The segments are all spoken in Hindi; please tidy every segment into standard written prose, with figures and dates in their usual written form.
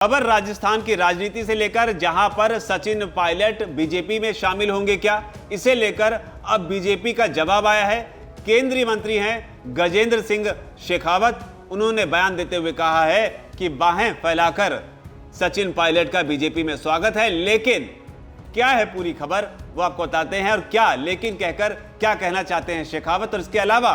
खबर राजस्थान की राजनीति से लेकर, जहां पर सचिन पायलट बीजेपी में शामिल होंगे क्या, इसे लेकर अब बीजेपी का जवाब आया है। केंद्रीय मंत्री हैं गजेंद्र सिंह शेखावत, उन्होंने बयान देते हुए कहा है कि बाहें फैलाकर सचिन पायलट का बीजेपी में स्वागत है। लेकिन क्या है पूरी खबर वो आपको बताते हैं, और क्या लेकिन कहकर क्या कहना चाहते हैं शेखावत, और इसके अलावा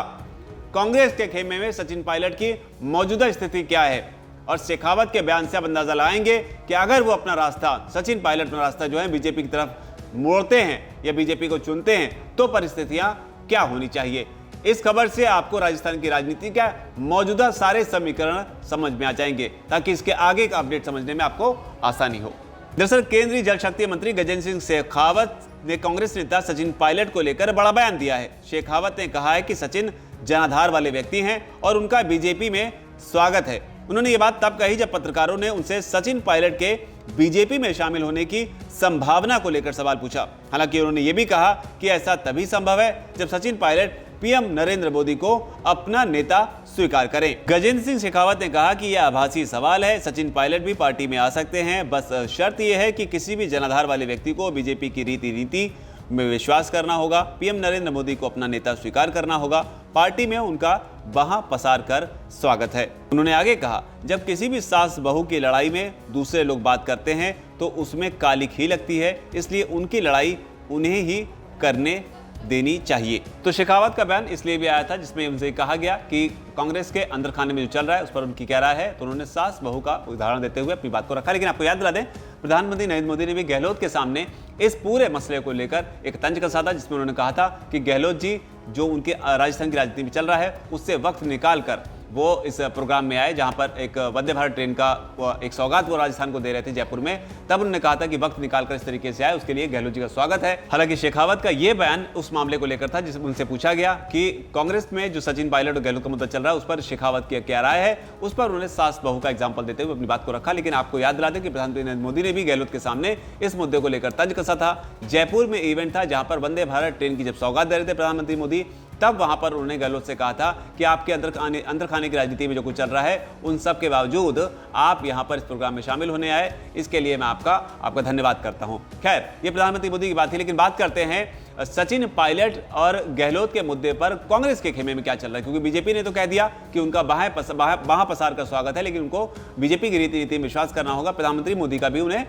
कांग्रेस के खेमे में सचिन पायलट की मौजूदा स्थिति क्या है। और शेखावत के बयान से आप अंदाजा लगाएंगे कि अगर वो अपना रास्ता, सचिन पायलट अपना रास्ता जो है बीजेपी की तरफ मोड़ते हैं या बीजेपी को चुनते हैं, तो परिस्थितियां क्या होनी चाहिए। इस खबर से आपको राजस्थान की राजनीति का मौजूदा सारे समीकरण समझ में आ जाएंगे, ताकि इसके आगे का अपडेट समझने में आपको आसानी हो। दरअसल केंद्रीय जल शक्ति मंत्री गजेंद्र सिंह शेखावत ने कांग्रेस नेता सचिन पायलट को लेकर बड़ा बयान दिया है। शेखावत ने कहा है कि सचिन जनाधार वाले व्यक्ति हैं और उनका बीजेपी में स्वागत है। उन्होंने ये बात तब कही जब पत्रकारों ने उनसे सचिन पायलट के बीजेपी में शामिल होने की संभावना को लेकर सवाल पूछा। हालांकि उन्होंने ये भी कहा कि ऐसा तभी संभव है जब सचिन पायलट पीएम नरेंद्र मोदी को अपना नेता स्वीकार करें। गजेंद्र सिंह शेखावत ने कहा कि यह आभासी सवाल है, सचिन पायलट भी पार्टी में आ सकते हैं, बस शर्त यह है कि किसी भी जनाधार वाले व्यक्ति को बीजेपी की रीति में विश्वास करना होगा, पीएम नरेंद्र मोदी को अपना नेता स्वीकार करना होगा, पार्टी में उनका बाहां पसार कर स्वागत है। उन्होंने आगे कहा, जब किसी भी सास बहू की लड़ाई में दूसरे लोग बात करते हैं तो उसमें कालिख ही लगती है, इसलिए उनकी लड़ाई उन्हें ही करने देनी चाहिए। तो शेखावत का बयान इसलिए भी आया था जिसमें उनसे कहा गया कि कांग्रेस के अंदर खाने में जो चल रहा है उस पर उनकी क्या राय है। तो उन्होंने सास बहू का उदाहरण देते हुए अपनी बात को रखा। लेकिन आपको याद दिला दें, प्रधानमंत्री नरेंद्र मोदी ने भी गहलोत के सामने इस पूरे मसले को लेकर एक तंज कसा था, जिसमें उन्होंने कहा था कि गहलोत जी जो उनके राजस्थान की राजनीति में चल रहा है उससे वक्त निकाल कर वो इस प्रोग्राम में आए, जहां पर एक वंदे भारत ट्रेन का एक सौगात वो राजस्थान को दे रहे थे जयपुर में। तब उन्होंने कहा था कि वक्त निकालकर इस तरीके से आए, उसके लिए गहलोत जी का स्वागत है। हालांकि शेखावत का ये बयान उस मामले को लेकर था जिसमें उनसे पूछा गया कि कांग्रेस में जो सचिन पायलट और गहलोत का मुद्दा चल रहा है उस पर शेखावत की क्या राय है। उस पर उन्होंने सास बहू का एग्जाम्पल देते हुए अपनी बात को रखा। लेकिन आपको याद दिला दें कि प्रधानमंत्री नरेंद्र मोदी ने भी गहलोत के सामने इस मुद्दे को लेकर तंज कसा था। जयपुर में इवेंट था जहां पर वंदे भारत ट्रेन की जब सौगात दे रहे थे प्रधानमंत्री मोदी, तब वहां पर उन्होंने गहलोत से कहा था कि आपके अंदर खाने की राजनीति में जो कुछ चल रहा है उन सब के बावजूद आप यहां पर इस प्रोग्राम में शामिल होने आए, इसके लिए मैं आपका धन्यवाद करता हूं। खैर, ये प्रधानमंत्री मोदी की बात थी। लेकिन बात करते हैं सचिन पायलट और गहलोत के मुद्दे पर कांग्रेस के खेमे में क्या चल रहा है, क्योंकि बीजेपी ने तो कह दिया कि उनका बाहां पसार का स्वागत है, लेकिन उनको बीजेपी की रीति में विश्वास करना होगा, प्रधानमंत्री मोदी का भी उन्हें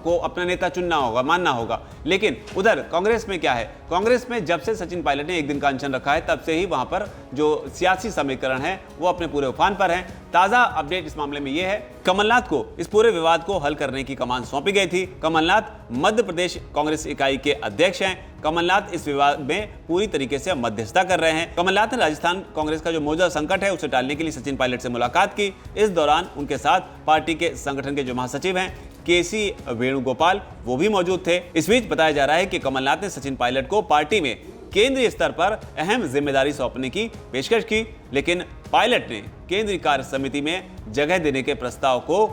को अपना नेता चुनना होगा, मानना होगा। लेकिन उधर कांग्रेस में क्या है, कांग्रेस में जब से सचिन पायलट ने एक दिन का अनशन रखा है तब से ही वहां पर जो सियासी समीकरण है वो अपने पूरे उफान पर है। ताजा अपडेट इस मामले में यह है, कमलनाथ को इस पूरे विवाद को हल करने की कमान सौंपी गई थी। कमलनाथ मध्य प्रदेश कांग्रेस इकाई के अध्यक्ष हैं। कमलनाथ इस विवाद में पूरी तरीके से मध्यस्थता कर रहे हैं। कमलनाथ ने राजस्थान कांग्रेस का जो मौजूदा संकट है उसे टालने के लिए सचिन पायलट से मुलाकात की। इस दौरान उनके साथ पार्टी के संगठन के जो महासचिव हैं केसी वेणुगोपाल, वो भी मौजूद थे। इस बीच बताया जा रहा है कि कमलनाथ ने सचिन पायलट को पार्टी में केंद्रीय स्तर पर अहम जिम्मेदारी सौंपने की पेशकश की, लेकिन पायलट ने केंद्रीय कार्य समिति में जगह देने के प्रस्ताव को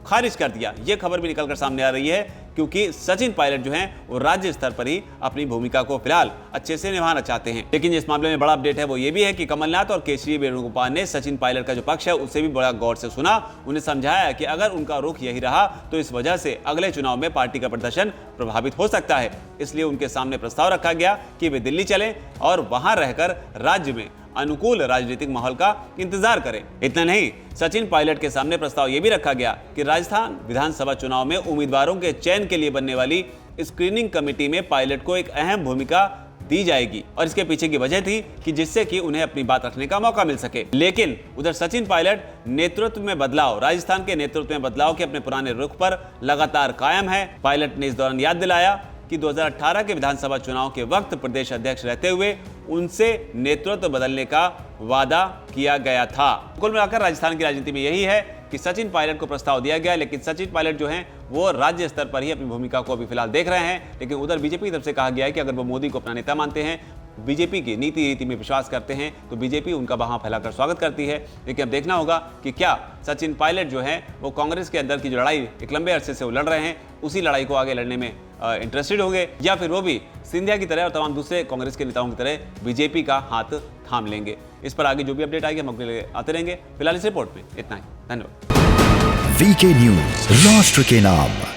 खारिज कर दिया। यह खबर भी निकलकर सामने आ रही है, क्योंकि सचिन पायलट जो हैं वो राज्य स्तर पर ही अपनी भूमिका को फिलहाल अच्छे से निभाना चाहते हैं। लेकिन इस मामले में बड़ा अपडेट है वो ये भी है कि कमलनाथ और केसी वेणुगोपाल ने सचिन पायलट का जो पक्ष है उससे भी बड़ा गौर से सुना। उन्हें समझाया कि अगर उनका रुख यही रहा तो इस वजह से अगले चुनाव में पार्टी का प्रदर्शन प्रभावित हो सकता है। इसलिए उनके सामने प्रस्ताव रखा गया कि वे दिल्ली चलें और वहां रहकर राज्य में अनुकूल राजनीतिक माहौल का इंतजार करें। इतना नहीं, सचिन पायलट के सामने प्रस्ताव यह भी रखा गया कि राजस्थान विधानसभा चुनाव में उम्मीदवारों के चयन के लिए बनने वाली स्क्रीनिंग कमेटी में पायलट को एक अहम भूमिका दी जाएगी। और इसके पीछे की वजह थी कि जिससे कि उन्हें अपनी बात रखने का मौका मिल सके। लेकिन उधर सचिन पायलट नेतृत्व में बदलाव, राजस्थान के नेतृत्व में बदलाव के अपने पुराने रुख पर लगातार कायम है। पायलट ने इस दौरान याद दिलाया कि 2018 के विधानसभा चुनाव के वक्त प्रदेश अध्यक्ष रहते हुए उनसे नेतृत्व बदलने का वादा किया गया था। कुल मिलाकर राजस्थान की राजनीति में यही है कि सचिन पायलट को प्रस्ताव दिया गया, लेकिन सचिन पायलट जो हैं वो राज्य स्तर पर ही अपनी भूमिका को अभी फिलहाल देख रहे हैं। लेकिन उधर बीजेपी की तरफ से कहा गया है कि अगर वो मोदी को अपना नेता मानते हैं, बीजेपी की रीति में विश्वास करते हैं, तो बीजेपी उनका बाहां फैलाकर स्वागत करती है। लेकिन अब देखना होगा कि क्या सचिन पायलट जो हैं वो कांग्रेस के अंदर की जो लड़ाई एक लंबे अरसे से वो लड़ रहे हैं उसी लड़ाई को आगे लड़ने में इंटरेस्टेड होंगे, या फिर वो भी सिंधिया की तरह और तमाम दूसरे कांग्रेस के नेताओं की तरह बीजेपी का हाथ थाम लेंगे। इस पर आगे जो भी अपडेट आएगी हम आपके लिए आते रहेंगे। फिलहाल इस रिपोर्ट में इतना ही। धन्यवाद। वीके न्यूज, राष्ट्र के नाम।